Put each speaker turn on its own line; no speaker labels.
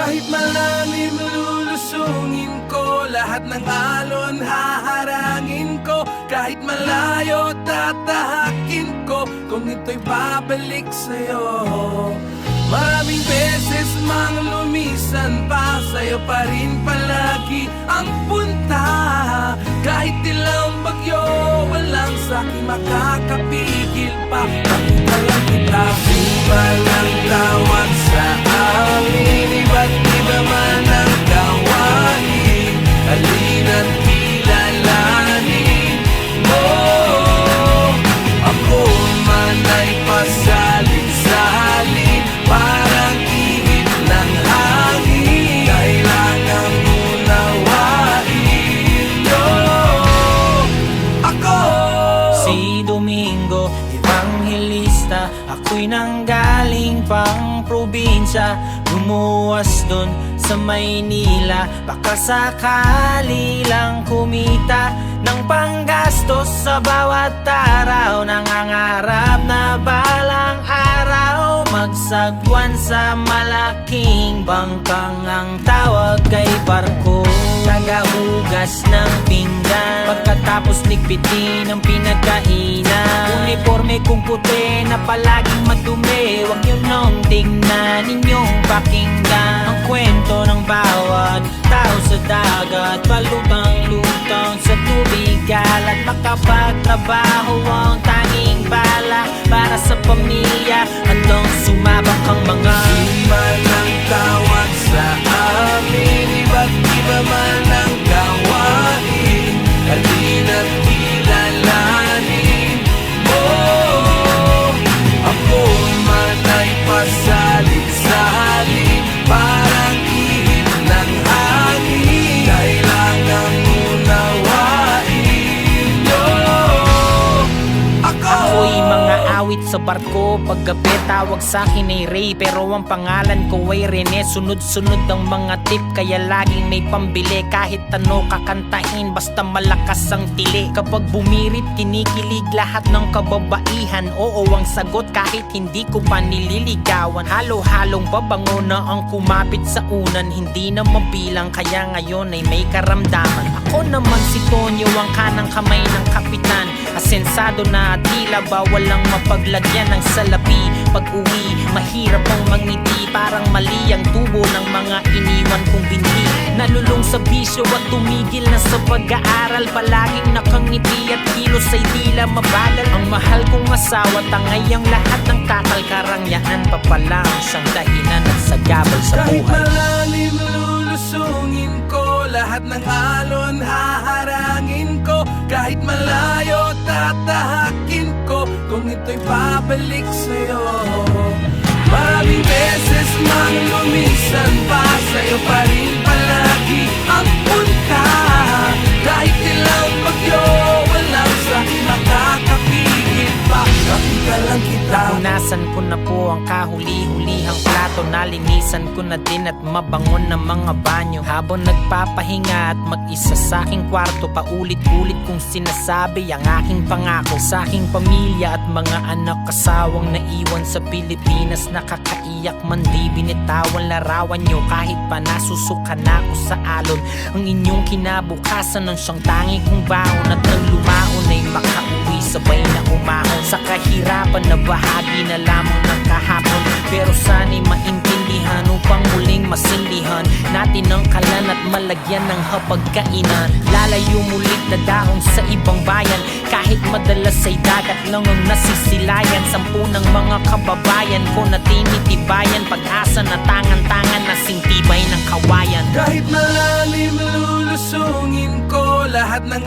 Kahit malalim lulusungin ko, lahat ng alon haharangin ko. Kahit malayo tatahakin ko, kung ito'y babalik sa'yo. Maraming beses mang lumisan pa, sa'yo pa rin palagi ang punta. Kahit ilang bagyo, walang sa'kin makakapigil pa. Pakita lang kita, walang tawag sa amin. Iba't iba man ang gawain, halina't kilalanin mo. Ako man ay pasalit-salit, parang ihip ng hangin. Kailangan unawain mo ako.
Si Domingo, Evangelista, ako'y nanggaling pang probinsya. Lumuwas dun sa Maynila, baka sakali lang kumita ng panggastos sa bawat araw. Nangangarap na balang araw magsagwan sa malaking bangkang, ang tawag kay barko. Tagahugas ng pinggan, pagkatapos ligpitin ang pinagkainan. Uniforme kong puti na palaging madumi, huwag nyo nang tingnan, ninyong pakinggan ang kwento ng bawat tao sa dagat. Palutang-lutang sa tubig at makapagtrabaho ang tanging bala para sa pamilya. Handang sumabak ang mga
man ang tawag sa amin, iba't iba man ang gawain, halina't kilalanin mo. Ako man ay pasalit-salit, parang ihip ng hangin. Kailangan unawain mo ako.
ako'y mga awit sa barko. Paggabi tawag sa'kin ay Ray, pero ang pangalan ko ay Rene. Sunod-sunod ang mga tip, kaya laging may pambili. Kahit ano kakantahin, basta malakas ang tili. Kapag bumirit, kinikilig lahat ng kababaihan. Oo ang sagot kahit hindi ko pa nililigawan. Halo-halong babango na ang kumapit sa unan. Hindi na mabilang, kaya ngayon ay may karamdaman. Ako naman si Tonyo, ang kanang kamay ng kapitan. Asensado na tila ba walang mapaglagyan ng salapi. Pag uwi, mahirap ang mangiti, parang mali ang tubo ng mga iniwan kong binti. Nalulung sa bisyo at tumigil na sa pag-aaral. Palaging nakangiti at kilos ay tila mabagal. Ang mahal kong asawa, tangay ang lahat ng kakalkarangyaan. Papalang siyang dahilan at sagabal sa
Kahit
buhay.
malalim lulusungin ko, lahat ng alon haharangin ko. Kahit malayo tatahakin ko, kung ito'y babalik sa'yo. Maraming beses mang lumisan pa, sa'yo pa rin palagi ang punta. Kahit ilang bagyo, walang sa'kin makakapigil pa. Nakita lang kita.
Punasan ko na po ang kahuli-hulihang plato. Nalinisan ko na din at mabangon ng mga banyo. Habang nagpapahinga at mag-isa sa aking kwarto, paulit-ulit kong sinasabi ang aking pangako sa aking pamilya at mga anak. Kasawang naiwan sa Pilipinas, nakakaiyak man di binitawan larawan nyo. Kahit pa nasusuka na ako sa alon, ang inyong kinabukasan ang siyang tangi kong baon. At nang lumaon ay makauwi sabay na umahon sa kahirapan na bahagi na lamang ng kahapon. Pero sana'y maintindihan upang muling masindihan natin ang kalan at malagyan ng hapagkainan. Lalayo mulit na daong sa ibang bayan, kahit madalas ay dagat lang ang nasisilayan. Sampu ng mga kababayan ko na tinitibayan, pag-asa na tangan-tangan na singtibay ng kawayan.
Kahit malalim lulusungin ko, lahat ng